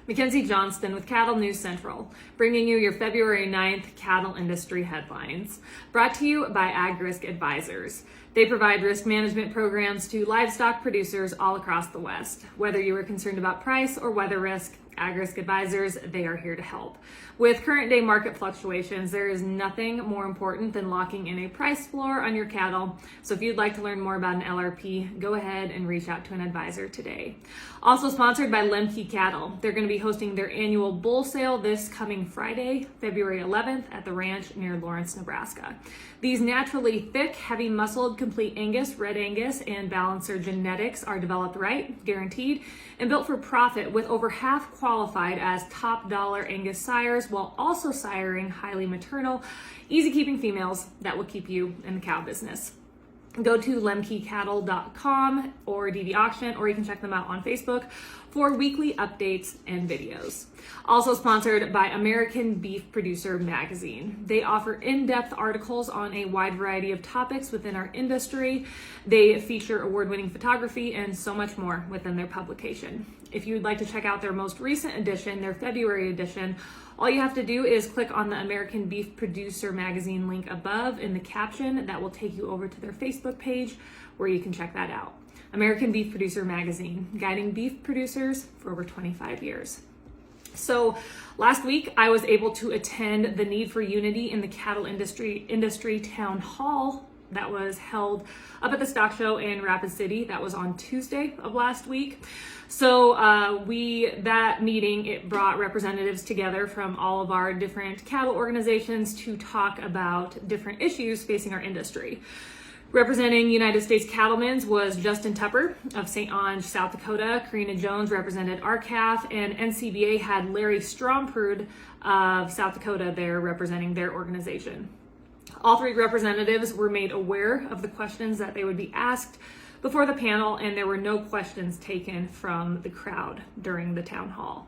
Mackenzie Johnston with Cattle News Central, bringing you your February 9th cattle industry headlines. Brought to you by Ag Risk Advisors. They provide risk management programs to livestock producers all across the West. Whether you are concerned about price or weather risk, Ag Risk Advisors, they are here to help. With current day market fluctuations, there is nothing more important than locking in a price floor on your cattle. So if you'd like to learn more about an LRP, go ahead and reach out to an advisor today. Also sponsored by Lemke Cattle. They're going to be hosting their annual bull sale this coming Friday, February 11th at the ranch near Lawrence, Nebraska. These naturally thick, heavy muscled, complete Angus, Red Angus, and Balancer genetics are developed right, guaranteed, and built for profit, with over half qualified as top dollar Angus sires, while also siring highly maternal, easy keeping females that will keep you in the cow business. Go to lemkecattle.com or DD Auction, or you can check them out on Facebook for weekly updates and videos. Also sponsored by American Beef Producer Magazine. They offer in-depth articles on a wide variety of topics within our industry. They feature award-winning photography and so much more within their publication. If you would like to check out their most recent edition, their February edition, all you have to do is click on the American Beef Producer Magazine link above in the caption. That will take you over to their Facebook page where you can check that out. American Beef Producer Magazine, guiding beef producers for over 25 years. So last week, I was able to attend the Need for Unity in the Cattle Industry Town Hall that was held up at the Stock Show in Rapid City. That was on Tuesday of last week. So that meeting, it brought representatives together from all of our different cattle organizations to talk about different issues facing our industry. Representing United States Cattlemen was Justin Tupper of St. Ange, South Dakota. Karina Jones represented RCAF, and NCBA had Larry Stromprud of South Dakota there representing their organization. All three representatives were made aware of the questions that they would be asked before the panel, and there were no questions taken from the crowd during the town hall.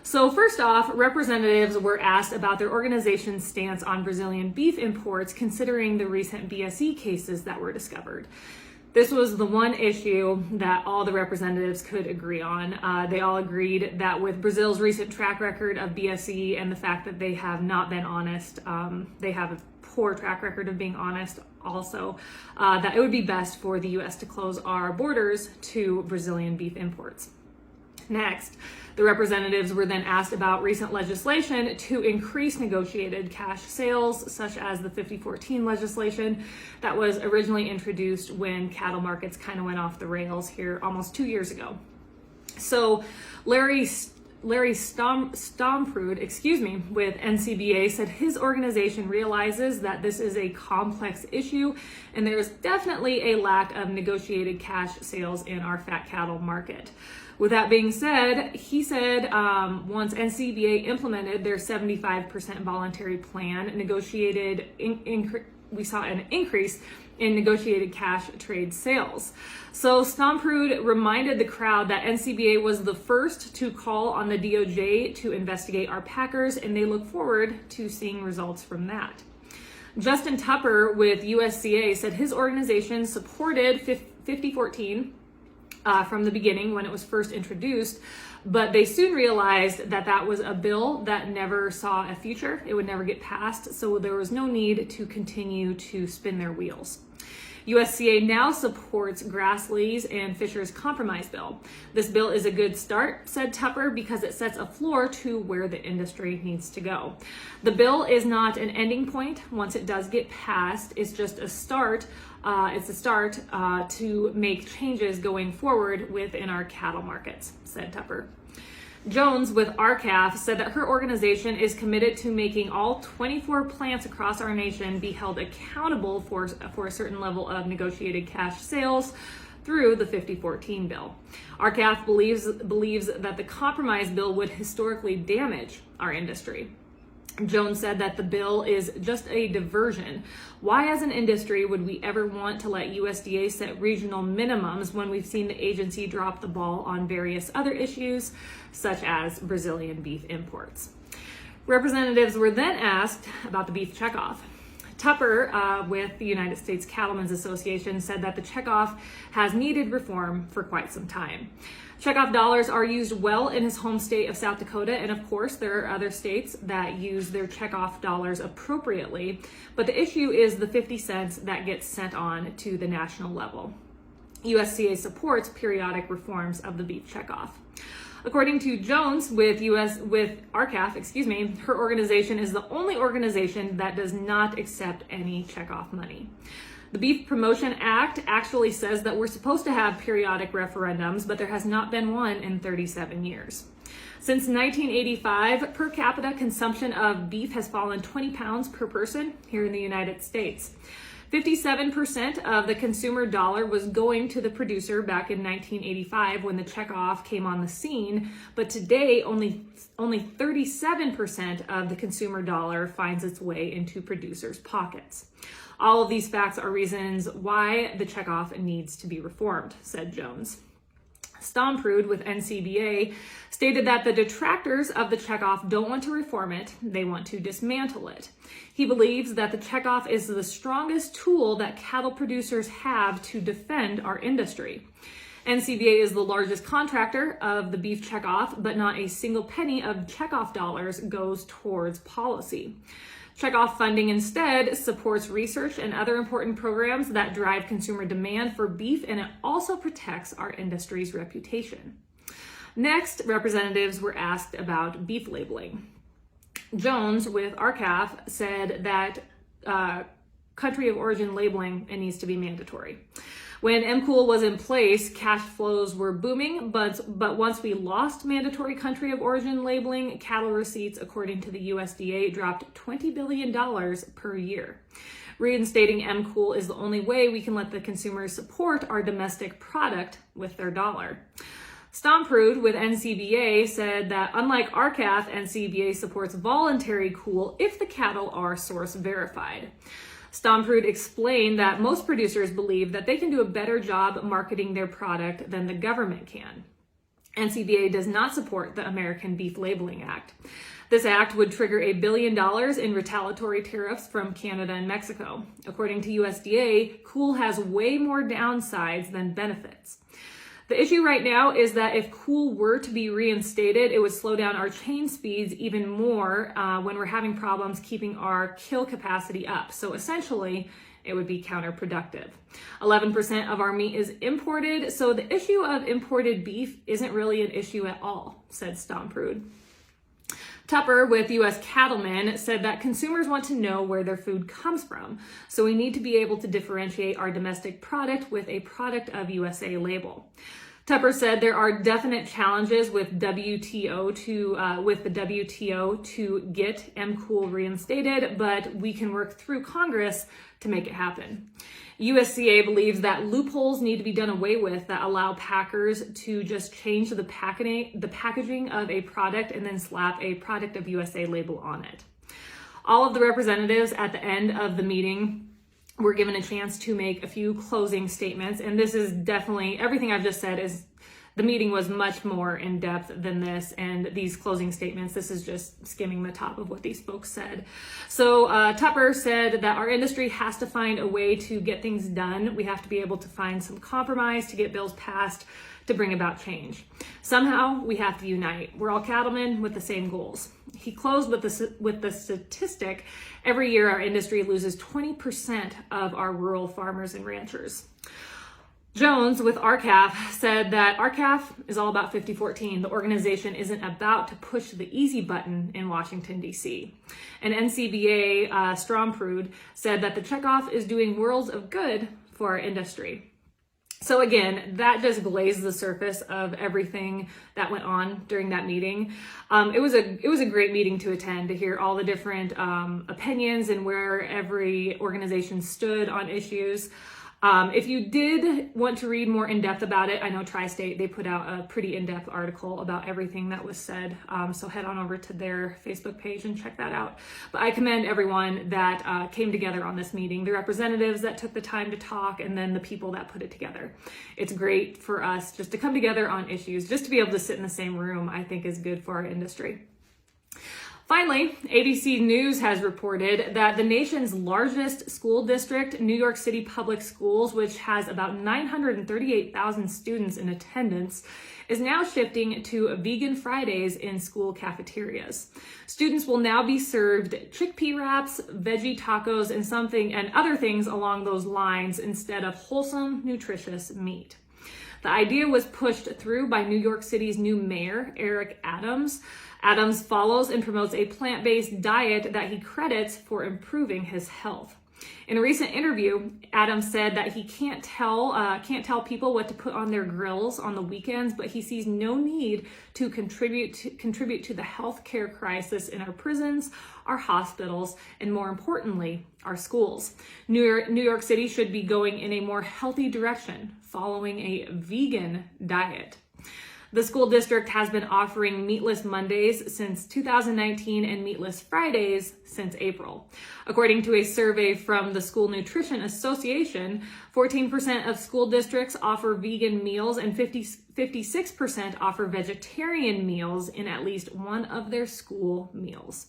So first off, representatives were asked about their organization's stance on Brazilian beef imports, considering the recent BSE cases that were discovered. This was the one issue that all the representatives could agree on. They all agreed that with Brazil's recent track record of BSE and the fact that they have not been honest, they have a poor track record of being honest also, that it would be best for the U.S. to close our borders to Brazilian beef imports. Next, the representatives were then asked about recent legislation to increase negotiated cash sales, such as the 5014 legislation that was originally introduced when cattle markets kind of went off the rails here almost 2 years ago. So Larry Stromprud, with NCBA, said his organization realizes that this is a complex issue and there is definitely a lack of negotiated cash sales in our fat cattle market. With that being said, he said once NCBA implemented their 75% voluntary plan, we saw an increase in negotiated cash trade sales. So Stromprud reminded the crowd that NCBA was the first to call on the DOJ to investigate our packers, and they look forward to seeing results from that. Justin Tupper with USCA said his organization supported 5014 from the beginning when it was first introduced, but they soon realized that that was a bill that never saw a future. It would never get passed, so there was no need to continue to spin their wheels. USCA now supports Grassley's and Fisher's compromise bill. This bill is a good start, said Tupper, because it sets a floor to where the industry needs to go. The bill is not an ending point. Once it does get passed, it's just a start. It's a start to make changes going forward within our cattle markets, said Tupper. Jones with RCAF said that her organization is committed to making all 24 plants across our nation be held accountable for a certain level of negotiated cash sales through the 5014 bill. RCAF believes that the compromise bill would historically damage our industry. Jones said that the bill is just a diversion. Why, as an industry, would we ever want to let USDA set regional minimums when we've seen the agency drop the ball on various other issues, such as Brazilian beef imports? Representatives were then asked about the beef checkoff. Tupper with the United States Cattlemen's Association said that the checkoff has needed reform for quite some time. Checkoff dollars are used well in his home state of South Dakota, and of course, there are other states that use their checkoff dollars appropriately, but the issue is the 50 cents that gets sent on to the national level. USCA supports periodic reforms of the beef checkoff. According to Jones with RCAF, her organization is the only organization that does not accept any checkoff money. The Beef Promotion Act actually says that we're supposed to have periodic referendums, but there has not been one in 37 years. Since 1985, per capita consumption of beef has fallen 20 pounds per person here in the United States. 57% of the consumer dollar was going to the producer back in 1985 when the checkoff came on the scene, but today only 37% of the consumer dollar finds its way into producers' pockets. All of these facts are reasons why the checkoff needs to be reformed, said Jones. Stomprud with NCBA stated that the detractors of the checkoff don't want to reform it, they want to dismantle it. He believes that the checkoff is the strongest tool that cattle producers have to defend our industry. NCBA is the largest contractor of the beef checkoff, but not a single penny of checkoff dollars goes towards policy. Checkoff funding instead supports research and other important programs that drive consumer demand for beef, and it also protects our industry's reputation. Next, representatives were asked about beef labeling. Jones with RCAF said that country of origin labeling needs to be mandatory. When MCOOL was in place, cash flows were booming, but once we lost mandatory country of origin labeling, cattle receipts, according to the USDA, dropped $20 billion per year. Reinstating MCOOL is the only way we can let the consumers support our domestic product with their dollar. Stomprud with NCBA said that unlike RCAF, NCBA supports voluntary COOL if the cattle are source verified. Stomprud explained that most producers believe that they can do a better job marketing their product than the government can. NCBA does not support the American Beef Labeling Act. This act would trigger $1 billion in retaliatory tariffs from Canada and Mexico. According to USDA, COOL has way more downsides than benefits. The issue right now is that if COOL were to be reinstated, it would slow down our chain speeds even more when we're having problems keeping our kill capacity up. So essentially, it would be counterproductive. 11% of our meat is imported, so the issue of imported beef isn't really an issue at all, said Stomprud. Tupper with US Cattlemen said that consumers want to know where their food comes from, so we need to be able to differentiate our domestic product with a product of USA label. Tupper said there are definite challenges with the WTO to get MCOOL reinstated, but we can work through Congress to make it happen. USCA believes that loopholes need to be done away with that allow packers to just change the packaging of a product and then slap a product of USA label on it. All of the representatives at the end of the meeting were given a chance to make a few closing statements, and this is definitely, everything I've just said is, the meeting was much more in depth than this, and these closing statements, this is just skimming the top of what these folks said. So Tupper said that our industry has to find a way to get things done. We have to be able to find some compromise to get bills passed to bring about change. Somehow we have to unite. We're all cattlemen with the same goals. He closed with the statistic, every year our industry loses 20% of our rural farmers and ranchers. Jones with RCAF said that RCAF is all about 50-14. The organization isn't about to push the easy button in Washington, D.C. And NCBA Stomprud said that the checkoff is doing worlds of good for our industry. So again, that just glazed the surface of everything that went on during that meeting. It was a great meeting to attend, to hear all the different opinions and where every organization stood on issues. If you did want to read more in depth about it, I know Tri-State, they put out a pretty in-depth article about everything that was said. So head on over to their Facebook page and check that out. But I commend everyone that came together on this meeting, the representatives that took the time to talk, and then the people that put it together. It's great for us just to come together on issues. Just to be able to sit in the same room, I think is good for our industry. Finally, ABC News has reported that the nation's largest school district, New York City Public Schools, which has about 938,000 students in attendance, is now shifting to Vegan Fridays in school cafeterias. Students will now be served chickpea wraps, veggie tacos, and other things along those lines instead of wholesome, nutritious meat. The idea was pushed through by New York City's new mayor, Eric Adams. Adams follows and promotes a plant-based diet that he credits for improving his health. In a recent interview, Adams said that he can't tell people what to put on their grills on the weekends, but he sees no need to contribute to the healthcare crisis in our prisons, our hospitals, and more importantly, our schools. New York City should be going in a more healthy direction, following a vegan diet. The school district has been offering Meatless Mondays since 2019 and Meatless Fridays since April. According to a survey from the School Nutrition Association, 14% of school districts offer vegan meals and 56% offer vegetarian meals in at least one of their school meals.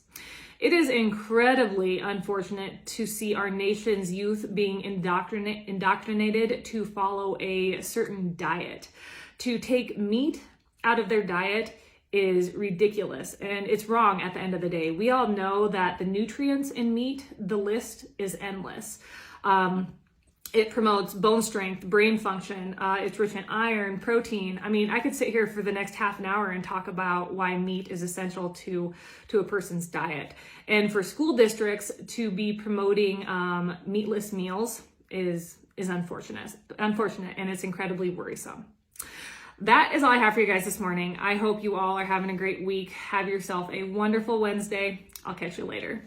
It is incredibly unfortunate to see our nation's youth being indoctrinated to follow a certain diet. To take meat out of their diet is ridiculous, and it's wrong at the end of the day. We all know that the nutrients in meat, the list is endless. It promotes bone strength, brain function. It's rich in iron, protein. I mean, I could sit here for the next half an hour and talk about why meat is essential to a person's diet. And for school districts to be promoting meatless meals is unfortunate, and it's incredibly worrisome. That is all I have for you guys this morning. I hope you all are having a great week. Have yourself a wonderful Wednesday. I'll catch you later.